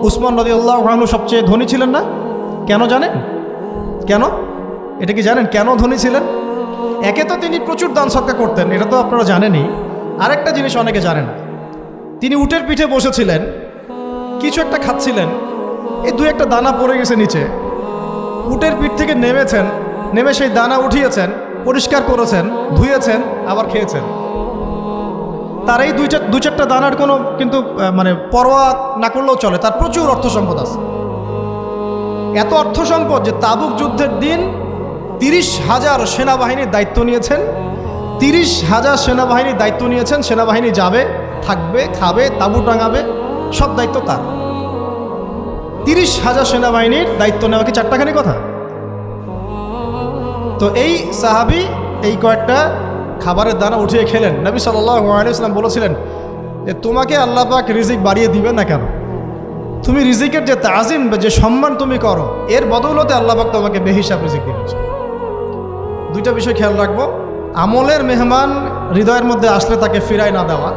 উসমান রাদিয়াল্লাহু আনহু সবচেয়ে ধনী ছিলেন না? কেন জানেন? কেন? এটা কি জানেন কেন ধনী ছিলেন? একে তো তিনি প্রচুর দান সদকা করতেন, এটা তো আপনারা জানেনই। আরেকটা জিনিস অনেকে জানেন, তিনি উটের পিঠে বসেছিলেন, কিছু একটা খাচ্ছিলেন, এই দু একটা দানা পড়ে গেছে নিচে। উটের পিঠ থেকে নেমেছেন, নেমে সেই দানা উঠিয়েছেন, পরিষ্কার করেছেন, ধুয়েছেন, আবার খেয়েছেন। তার এই দু চারটা দানার কোনো কিন্তু মানে পরোয়া না করলেও চলে, তার প্রচুর অর্থ সম্পদ আছে। এত অর্থ সম্পদ যে তাবুক যুদ্ধের দিন 30,000 সেনাবাহিনীর দায়িত্ব নিয়েছেন। 30,000 সেনাবাহিনীর দায়িত্ব নিয়েছেন। সেনাবাহিনী যাবে, থাকবে, খাবে, তাঁবু টাঙাবে, সব দায়িত্ব তার। 30,000 সেনাবাহিনীর দায়িত্ব নেওয়া কি চারটাখানি কথা? তো এই সাহাবী এই কয়েকটা খাবারের দানা উঠিয়ে খেলেন। নবী সাল্লাল্লাহু আলাইহি ওয়াসাল্লাম বলেছিলেন যে তোমাকে আল্লাহ পাক রিজিক বাড়িয়ে দিবেন না কেন? তুমি রিজিকের যে তাজিম বা যে সম্মান তুমি করো, এর বদৌলতে আল্লাহ পাক তোমাকে বেহিসাব রিজিক দিবেন। দুইটা বিষয় খেয়াল রাখবো। আমলের মেহমান হৃদয়ের মধ্যে আসলে তাকে ফিরায় না দেওয়া,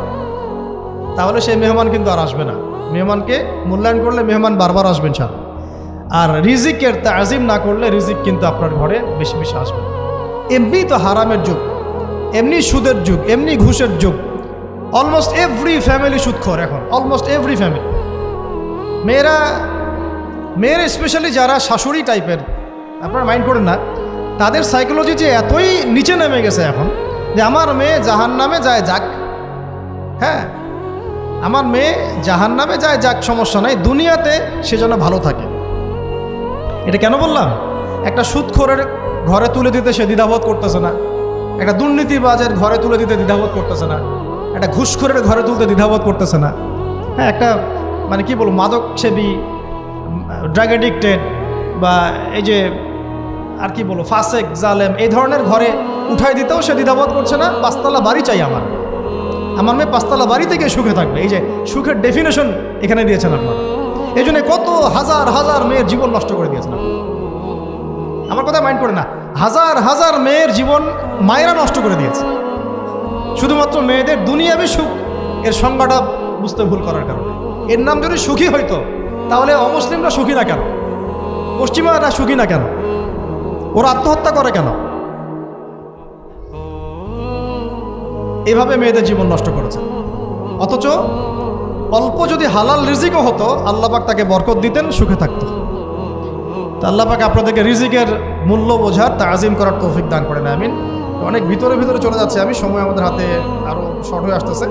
তাহলে সেই মেহমান কিন্তু আর আসবে না। মেহমানকে মূল্যায়ন করলে মেহমান বারবার আসবেন স্যার। আর রিজিকের তাজিম না করলে রিজিক কিন্তু আপনার ঘরে বেশি বেশি আসবে। এমনি তো হারামের যুগ, এমনি সুদের যুগ, এমনি ঘুষের যুগ। অলমোস্ট এভরি ফ্যামিলি সুদখোর এখন, অলমোস্ট এভরি ফ্যামিলি। মেয়েরা স্পেশালি যারা শাশুড়ি টাইপের, আপনারা মাইন্ড করেন না, তাদের সাইকোলজি যে এতই নিচে নেমে গেছে এখন যে আমার মেয়ে জাহান্নামে যায় যাক, হ্যাঁ আমার মেয়ে জাহান্নামে যায় যাক, সমস্যা নাই, দুনিয়াতে সে যেন ভালো থাকে। এটা কেন বললাম? একটা সুদখোরের ঘরে তুলে দিতে সে দ্বিধাবোধ করতেছে না, একটা দুর্নীতিবাজের ঘরে তুলে দিতে দ্বিধাবোধ করতেছে না, একটা ঘুষখোরের ঘরে তুলতে দ্বিধাবোধ করতেছে না, হ্যাঁ একটা মানে কি বলবো মাদক সেবী, ড্রাগ এডিক্টেড বা এই যে আর কি বলবো ফাসেক জালেম, এই ধরনের ঘরে উঠাই দিতেও সে দ্বিধাবোধ করছে না। 5 তলা বাড়ি চাই আমার মেয়ে 5 তলা বাড়ি থেকে সুখে থাকবে। এই যে সুখের ডেফিনেশন এখানে দিয়েছেন আপনারা। এই জন্য কত হাজার হাজার মেয়ের জীবন নষ্ট করে দিয়েছেন। আমার কথা মাইন্ড করে না, হাজার হাজার মেয়ের জীবন মায়েরা নষ্ট করে দিয়েছে শুধুমাত্র মেয়েদের দুনিয়াবি সুখ এর সংজ্ঞাটা বুঝতে ভুল করার কারণে। এর নাম যদি সুখী হইতো তাহলে অমুসলিমরা সুখী না কেন? পশ্চিমারা সুখী না কেন? ওরা আত্মহত্যা করে কেন? এভাবে মেয়েদের জীবন নষ্ট করেছে। অথচ অল্প যদি হালাল রিজিকও হতো আল্লাহ পাক তাকে বরকত দিতেন, সুখে থাকতো। তা আল্লাহ পাক আপনাদেরকে রিজিকের মূল্য বোঝার, তাজিম করার তৌফিক দান করেন, আমিন। অনেক ভিতরে চলে যাচ্ছে আমি, সময় আমাদের হাতে আরও শর্ট হয়ে আসতেছে।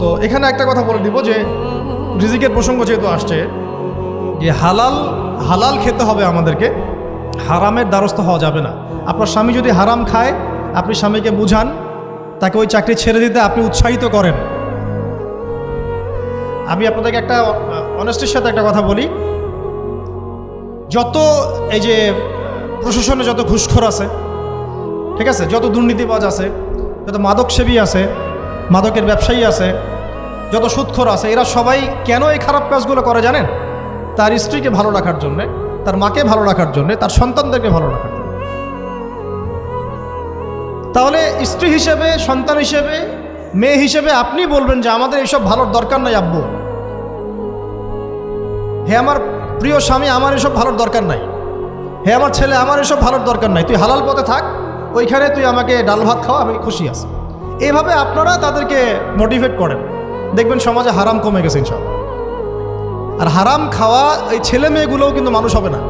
তো এখানে একটা কথা বলে দিব যে রিজিকের প্রসঙ্গ যেহেতু আসছে, যে হালাল খেতে হবে আমাদেরকে, হারামের দ্বারস্থ হওয়া যাবে না। আপনার স্বামী যদি হারাম খায়, আপনি স্বামীকে বুঝান, তাকে ওই চাকরি ছেড়ে দিতে আপনি উৎসাহিত করেন। আমি আপনাদেরকে একটা অনেস্টির সাথে একটা কথা বলি, যত এই যে প্রশাসনে যত ঘুষখোর আছে, ঠিক আছে, যত দুর্নীতিবাজ আছে, যত মাদকসেবী আছে, মাদকের ব্যবসায়ী আছে, যত সুদখোর আছে, এরা সবাই কেন এই খারাপ কাজগুলো করে জানেন? তার স্ত্রীকে ভালো রাখার জন্যে, তার মাকে ভালো রাখার জন্যে, তার সন্তানদেরকে ভালো রাখার জন্য। তাহলে স্ত্রী হিসেবে, সন্তান হিসেবে, মেয়ে হিসেবে আপনি বলবেন যে আমাদের এইসব ভালোর দরকার নাই আব্বু, হে আমার প্রিয় স্বামী আমার এসব ভালোর দরকার নাই, হে আমার ছেলে আমার এসব ভালোর দরকার নাই, তুই হালাল পথে থাক, ওইখানে তুই আমাকে ডাল ভাত খাওয়া, আমি খুশি আছি। এইভাবে আপনারা তাদেরকে মোটিভেট করেন, দেখবেন সমাজে হারাম কমে গেছে ইনশাআল্লাহ। আর হারাম খাওয়া এই ছেলে মেয়েগুলোও কিন্তু মানুষ হবে না।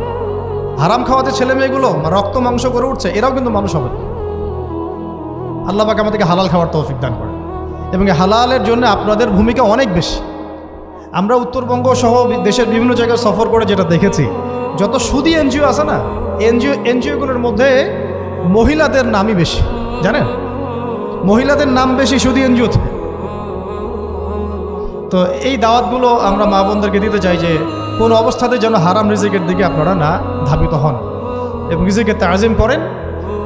হারাম খাওয়াতে ছেলে মেয়েগুলো রক্ত মাংস করে উঠছে, এরাও কিন্তু মানুষ হবে না। আল্লাহ পাক আমাদেরকে হালাল খাওয়ার তৌফিক দান করেন, এবং হালালের জন্য আপনাদের ভূমিকা অনেক বেশি। আমরা উত্তরবঙ্গ সহ দেশের বিভিন্ন জায়গায় সফর করে যেটা দেখেছি, যত সুদী এনজিও আছে না, এনজিওগুলোর মধ্যে মহিলাদের নামই বেশি, জানেন? মহিলাদের নাম বেশি সুদী এনজিওতে। তো এই দাওয়াতগুলো আমরা মা বোনদেরকে দিতে চাই যে কোন অবস্থাতে যেন হারাম রিজিকের দিকে আপনারা না ধাবিত হন, এবং রিজিকের তাজিম করেন,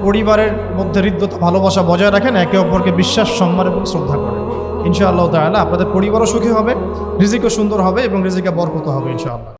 পরিবারের মধ্যে হৃদ্যতা ভালোবাসা বজায় রাখেন, একে অপরকে বিশ্বাস, সম্মান এবং শ্রদ্ধা করেন। ইনশাআল্লাহ তাআলা আপনাদের পরিবারও সুখী হবে, রিজিকও সুন্দর হবে এবং রিজিকে বরকত হবে ইনশাআল্লাহ।